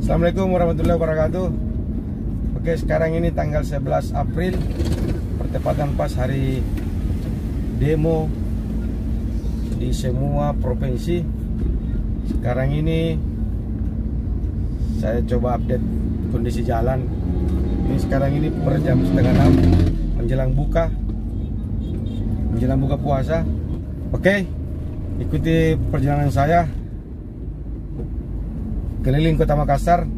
Assalamualaikum warahmatullahi wabarakatuh. Oke, sekarang ini tanggal 11 April, bertepatan pas hari demo di semua provinsi. Sekarang ini saya coba update kondisi jalan. Ini sekarang ini per jam setengah 6 menjelang buka puasa. Oke, ikuti perjalanan saya keliling Kota Makassar,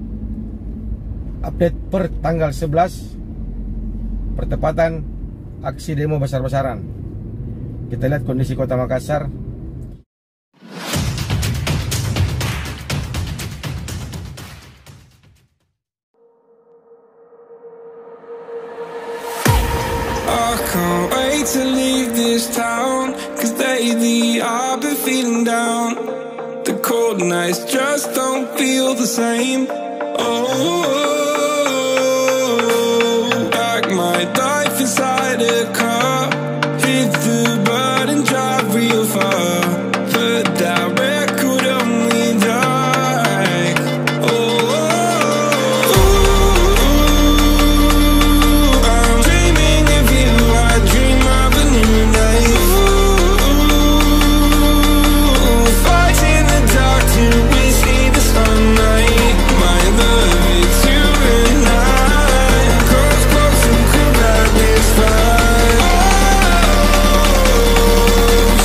update per tanggal 11 pertepatan aksi demo besar-besaran. Kita lihat kondisi Kota Makassar. I can't wait to leave this town, 'cause lately I've been feeling down. The cold nights just don't feel the same. Oh, like my life inside a car, hit the button, drive real far, but that record on me like, I'm dreaming of you, I dream of a new life. Fighting the dark till we see the sunlight. My love is you and I. Close, close and cool like this fire.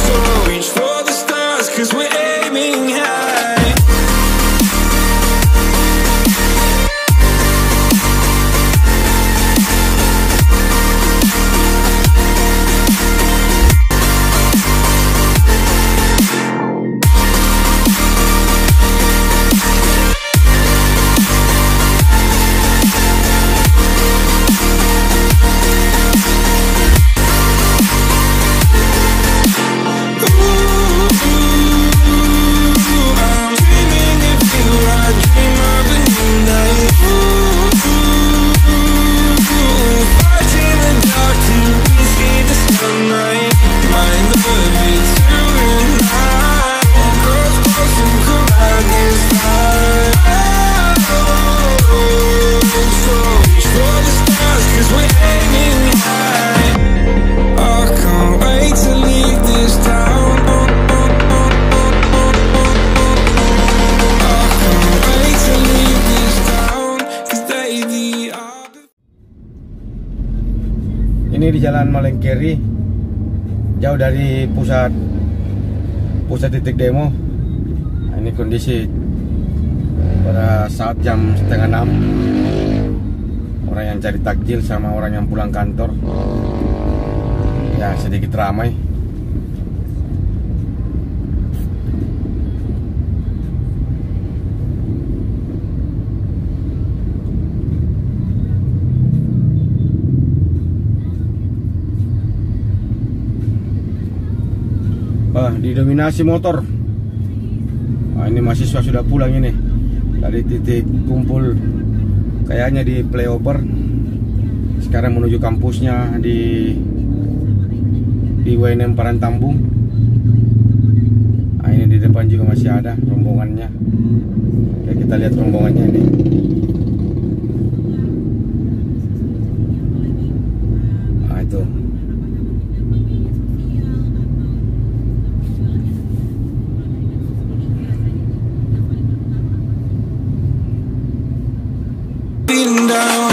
So reach for the stars, 'cause we're aiming high. I'm dreaming of you, I dream of a new life. Fighting the dark till we see the sunlight. My love is you and I. Close, close and cool like this fire. So reach for the stars, 'cause we're aiming high. I can't wait to leave this town. Ini di Jalan Malengkeri, jauh dari pusat titik demo. Nah, ini kondisi pada saat jam setengah 6. Orang yang cari takjil sama orang yang pulang kantor, ya sedikit ramai. Didominasi motor. Nah, ini mahasiswa sudah pulang ini dari titik kumpul, kayaknya di flyover. Sekarang menuju kampusnya di UNM Parantambung. Nah, ini di depan juga masih ada rombongannya. Oke, kita lihat rombongannya ini. Nah, itu. Feeling down.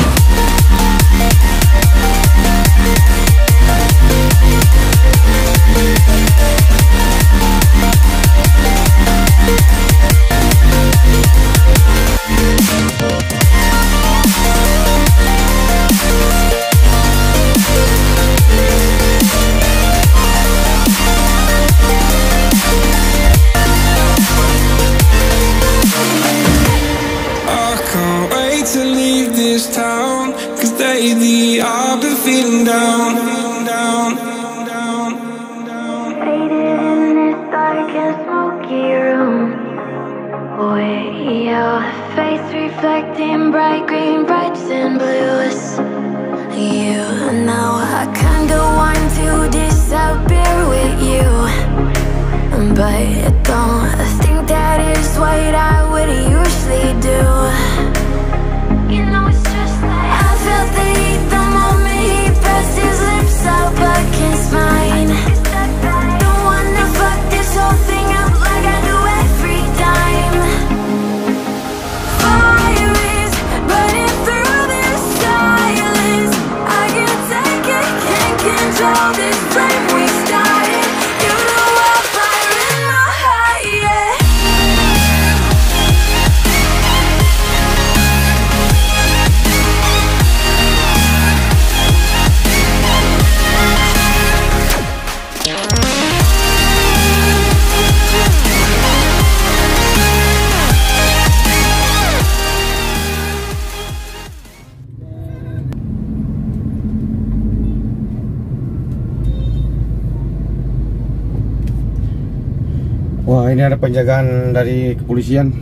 To leave this town, 'cause lately I've been feeling down. Faded in this dark and smoky room, with your face reflecting bright green, brights and blues. You know I can't go on to disappear with you, but don't think that is what I would usually do. Wah, ini ada penjagaan dari kepolisian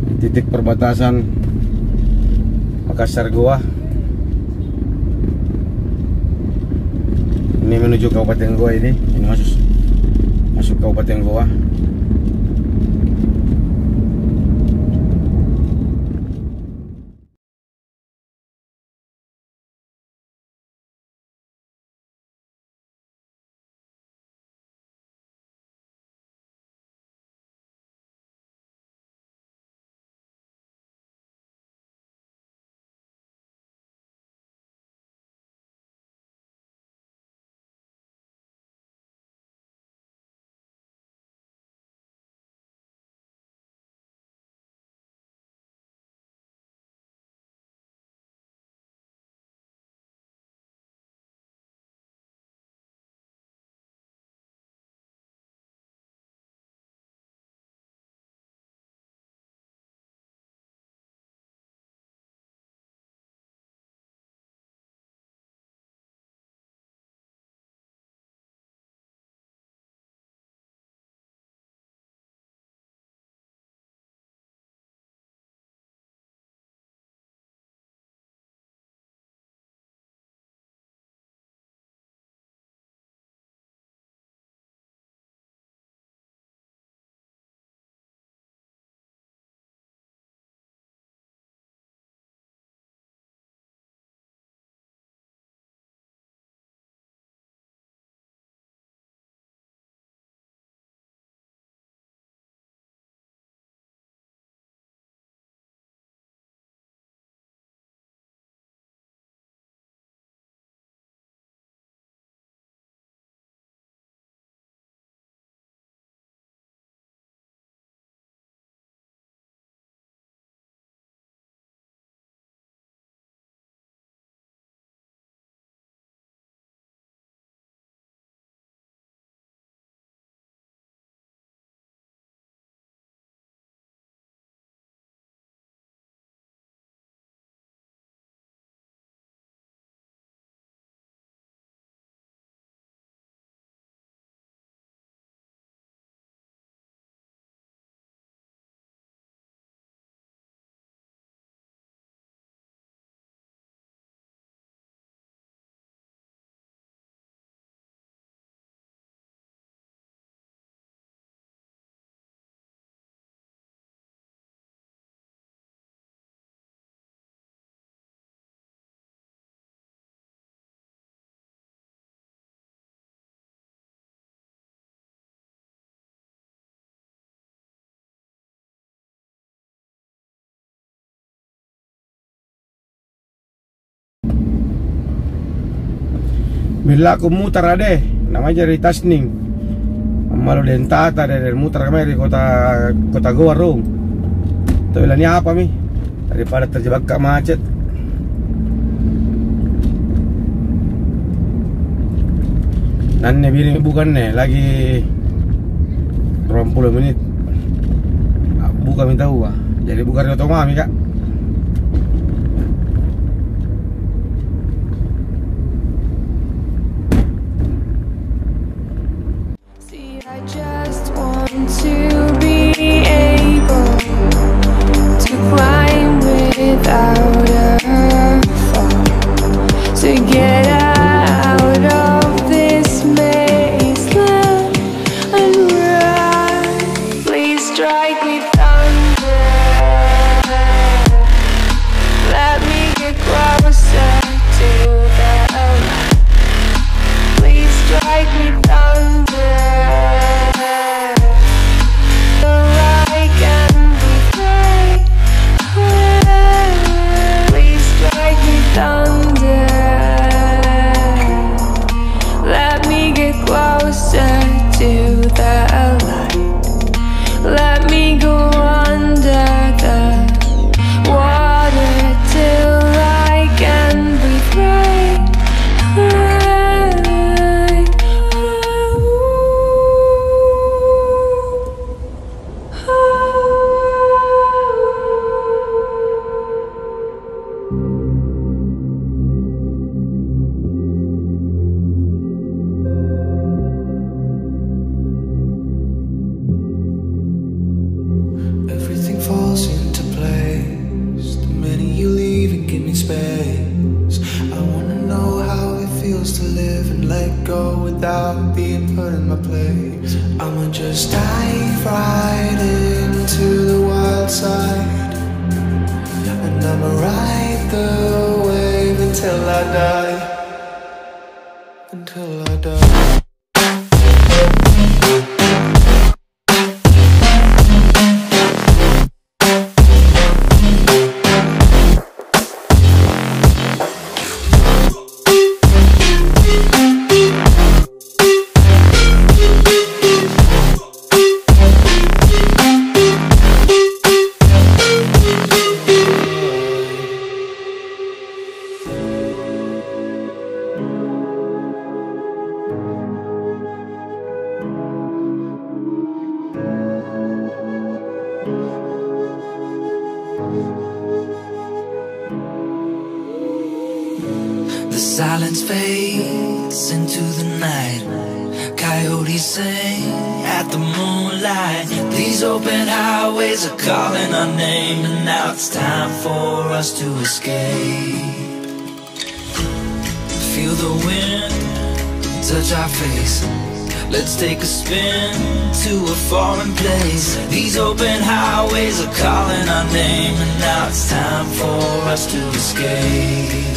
di titik perbatasan Makassar Goa. Ini menuju Kabupaten Goa ini masuk Kabupaten Goa. Bila aku mutar ade, namanya dari Tasning. Malu dentata dari mutar kami dari kota Goa Rung. Tuh bilangnya apa mi? Daripada terjebak ke macet. Nanne bini bukan nih lagi 20 menit. Buka minta uang. Jadi bukan di otomami kak. To be able to climb without a fall, to get out of this maze and run. Please strike me thunder. without being put in my place. I'ma just dive right into the wild side, and I'ma ride the wave until I die. Until I die. The silence fades into the night. Coyotes sing at the moonlight. These open highways are calling our name, and now it's time for us to escape. Feel the wind touch our face. Let's take a spin to a foreign place. These open highways are calling our name, and now it's time for us to escape.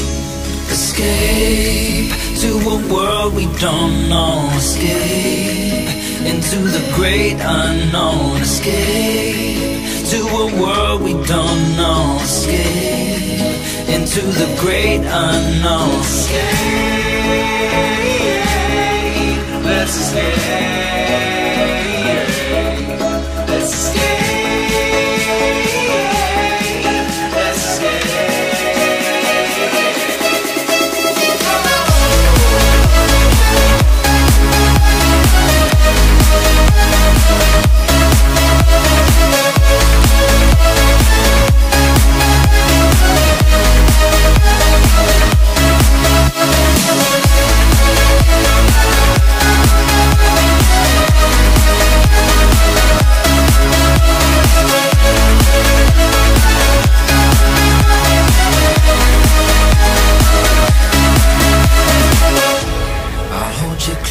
Escape to a world we don't know. Escape into the great unknown. Escape to a world we don't know. Escape into the great unknown. Escape, let's escape. Let's escape.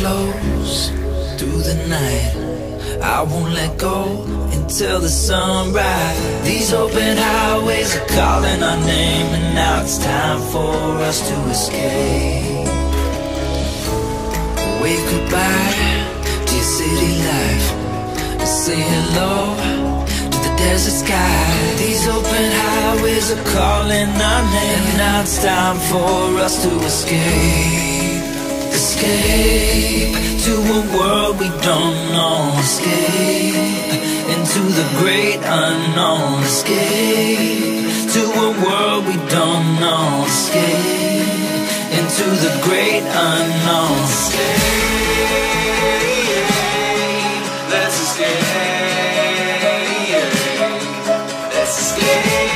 Close through the night, I won't let go until the sunrise. These open highways are calling our name, and now it's time for us to escape. Wave goodbye to your city life, and say hello to the desert sky. These open highways are calling our name, and now it's time for us to escape. Escape to a world we don't know. Escape into the great unknown. Escape to a world we don't know. Escape into the great unknown. Escape, let's escape. Let's escape.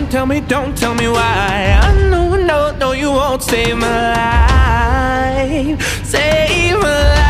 don't tell me why. I know, no, you won't save my life. Save my life.